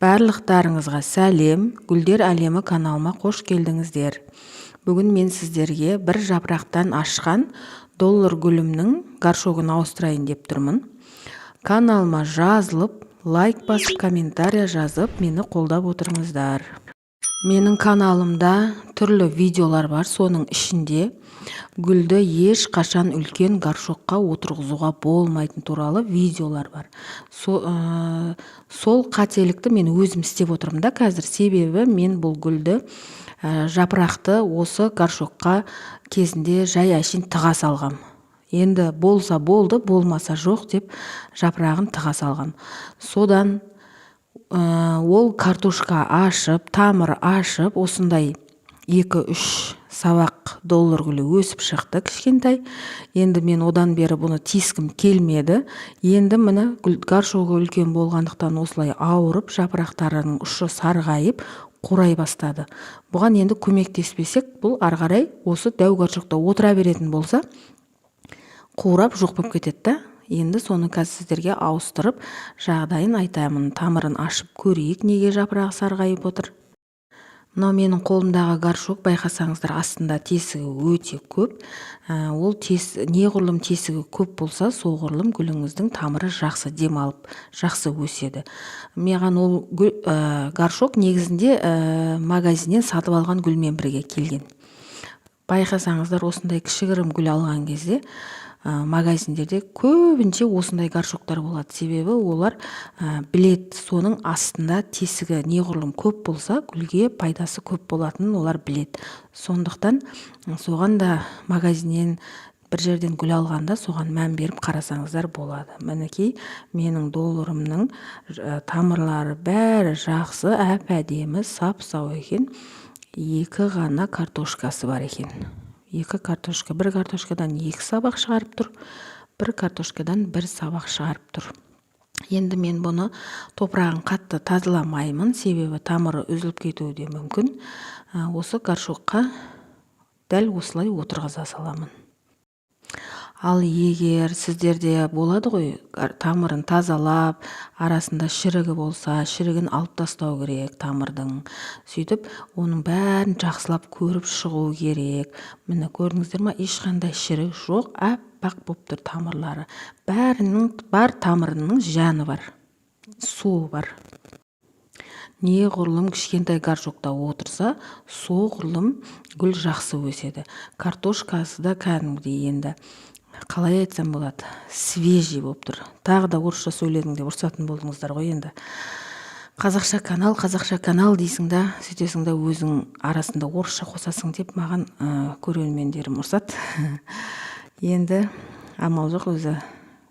Барлықтарыңызға сәлем, Гүлдер әлемі каналыма қош келдіңіздер. Бүгін мен сіздерге бір жапырақтан ашқан доллар гүлімнің горшогын ауыстырайын деп тұрмын. Каналыма жазылып, лайк басып, комментария жазып, мені қолдап отырыңыздар. Менің каналымда түрлі видеолар бар, соның ішінде гүлді еш қашан үлкен горшокқа отырғызуға болмайтын туралы видеолар бар. Сол қателікті мен өзім істеп отырмын да қазір, себебі мен бұл гүлді жапырақты осы горшокқа кезінде жай әшейін тыға салғам. Енді болса болды, болмаса жоқ деп жапырағын тыға салғам. Содан ол картошка ашып, тамыр ашып, осындай 2-3 сабақ доллар гүлі өсіп шықты кішкентай. Енді мен одан бері бұны тескім келмеді. Енді міне горшогы үлкен болғандықтан осылай ауырып, жапырақтарының ұшы сарғайып, қурай бастады. Бұған енді көмектеспесек, бұл арғарай осы дәу горшокта отыра беретін болса, қурап жоқ болып кетеді. Енді соны қазір сіздерге ауыстырып, жағдайын айтамын. Тамырын ашып көрейік, неге жапырағы сарғайып отыр. Мынау менің қолымдағы горшок, байқасаңыздар, астында тесігі өте көп. Ол неғұрлым тесігі көп болса, соғұрлым гүліңіздің тамыры жақсы демалып, жақсы өседі. Маған ол горшок негізінде магазиннен сатып алған гүлмен бірге келген. Байқасаңыздар, осындай кішігірім гүл алған кезде магазиндерде көбінше осындай горшоктар болады. Себебі олар білет, соның астында тесігі неғұрлым көп болса, гүлге пайдасы көп болатынын олар білет. Сондықтан соған да магазиннен бір жерден гүл алғанда соған мән беріп қарасаңыздар болады. Мінекей менің долларымның тамырлары бәрі жақсы, әп-әдемі, сап-сау екен. 2 ғана картошкасы бар екен. 2 картошка, бір картошкадан 2 сабақ шығарып тұр, бір картошкадан 1 сабақ шығарып тұр. Енді мен бұны топырағын қатты тазаламаймын, себебі тамыры үзіліп кетуі де мүмкін. Осы горшокқа дәл осылай отырғыза саламын. Ал егер сіздерде болады ғой, тамырын тазалап, арасында шірігі болса, шірігін алып тастау керек тамырдың. Сөйтіп, оның бәрін жақсылап көріп шығу керек. Міне көрдіңіздер ма, ешқандай шірік жоқ, әппақ болып тұр тамырлары. Бәрінің бар тамырының жаны бар, суы бар. Неғұрлым кішкентай горшокта отырса, соғұрлым гүл жақсы өседі. Картошкасы да кәдімгідей енді, қалай айтсам болады, свежий болып тұр. Тағы да орысша сөйледің деп ұрсатын болдыңыздар ғой енді. Қазақша канал дейсің да, сөйтесің да өзің арасында орысша қосасың деп маған көрермендерім ұрсады. Енді амал жоқ, өзі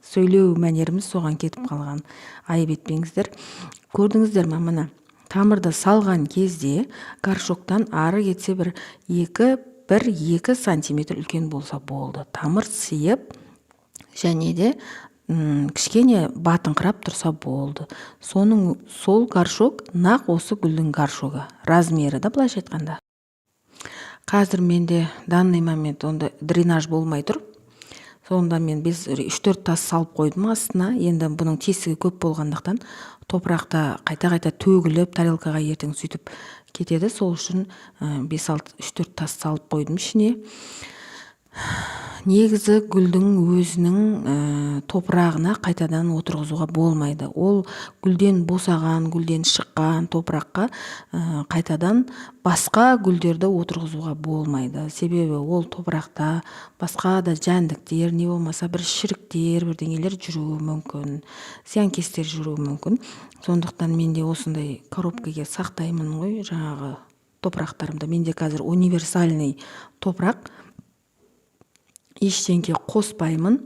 сөйлеу мәнеріміз соған кетіп қалған. Айып етпеңіздер. Көрдіңіздер ма, міне тамырды салған кезде горшоктан ары кетсе бір 1-2 сантиметр үлкен болса болды. Тамыр сыйып, және де кішкене батыңқырап тұрса болды. Сол горшок нақ осы гүлдің горшогы. Размері да былайша айтқанда. Қазір менде данный момент онда дренаж болмай тұр. Сонда мен 3-4 тас салып қойдым астына. Енді бұның тесігі көп болғандықтан топырақта қайта-қайта төгіліп, тарелкаға ертең сөйтіп кетеді. Сол үшін 3-4 тас салып қойдым ішіне. Негізі гүлдің өзінің топырағына қайтадан отырғызуға болмайды. Ол гүлден босаған, гүлден шыққан топыраққа қайтадан басқа гүлдерді отырғызуға болмайды. Себебі ол топырақта басқа да жәндіктер, не болмаса бір шіріктер, бірдеңелер жүруі мүмкін, зиянкестер жүруі мүмкін. Сондықтан менде осындай коробкаға сақтаймын ғой, жаңағы топырақтарымды. Менде қазір универсальный топырақ, ештеңке қоспаймын.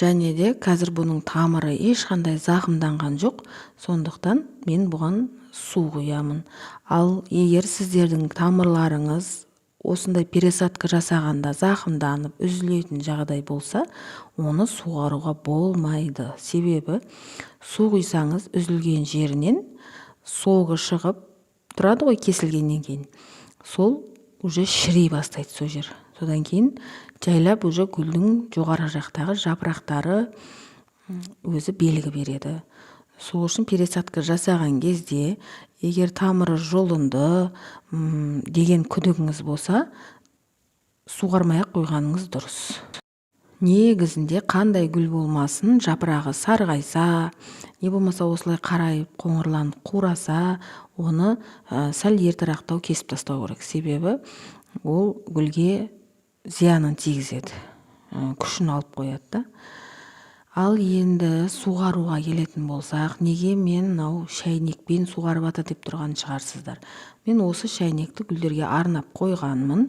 Және де қазір бұның тамыры ешқандай зақымданған жоқ. Сондықтан мен бұған су құямын. Ал егер сіздердің тамырларыңыз осындай пересадка жасағанда зақымданып, үзілетін жағдай болса, оны суғаруға болмайды. Себебі су құйсаңыз үзілген жерінен соғы шығып тұрады ғой кесілгеннен кейін. Сол уже шірей бастайды сол жер. Содан кейін жайлап уже гүлдің жоғары жақтағы жапырақтары өзі белгі береді. сол үшін пересадка жасаған кезде егер тамыры жолынды деген күдігіңіз болса, суғармай ақ қойғаныңыз дұрыс. Негізінде қандай гүл болмасын, жапырағы сарғайса, не болмаса осылай қарайып қоңырланып қураса, оны сәл ертерақтау кесіп тастау керек. Себебі ол гүлге зиянын тигізеді, күшін алып қояды да. Ал енді суғаруға келетін болсақ, неге мен мынау шәйнекпен суғарып ата деп тұрған шығарсыздар. Мен осы шәйнекті гүлдерге арнап қойғанмын.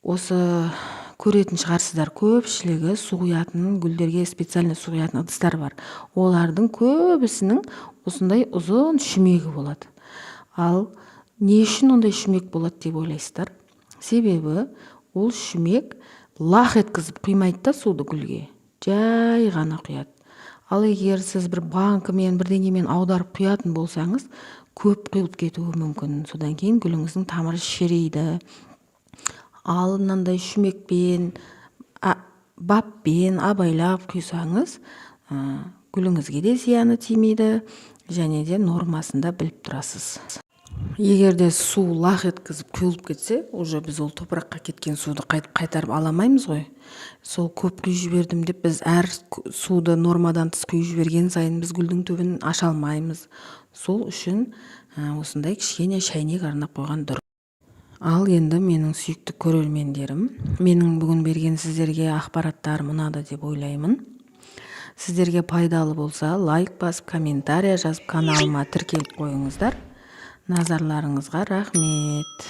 Осы көретін шығарсыздар, көпшілігі су құятын, гүлдерге специально су құятын ыдыстар бар. Олардың көбісінің осындай ұзын шүмегі болады. Ал не үшін ондай шүмек болады деп ойлайсыздар? Себебі ол шүмек лақ еткізіп құймайды да суды гүлге, жай ғана құяды. Ал егер сіз бір банкымен, бірдеңемен аударып құятын болсаңыз, көп құйылып кетуі мүмкін. Содан кейін гүліңіздің тамыры шірейді. Ал мынандай шүмекпен, баппен абайлап құйсаңыз, гүліңізге де зияны тимейді, және де нормасында біліп тұрасыз. Егер де су лақ еткізіп құйылып кетсе, уже біз ол топыраққа кеткен суды қайтарып аламаймыз ғой. Сол көп құйып жібердім деп біз әр суды нормадан тыс құйып жіберген сайын біз гүлдің түбін аша алмаймыз. Сол үшін осындай кішкене шәйнек арнап қойған дұрыс. Ал енді менің сүйікті көрермендерім, менің бүгін берген сіздерге ақпараттарым ұнады деп ойлаймын. Сіздерге пайдалы болса, лайк басып, комментария жазып, каналыма тіркеліп қойыңыздар. Назарларыңызға рахмет.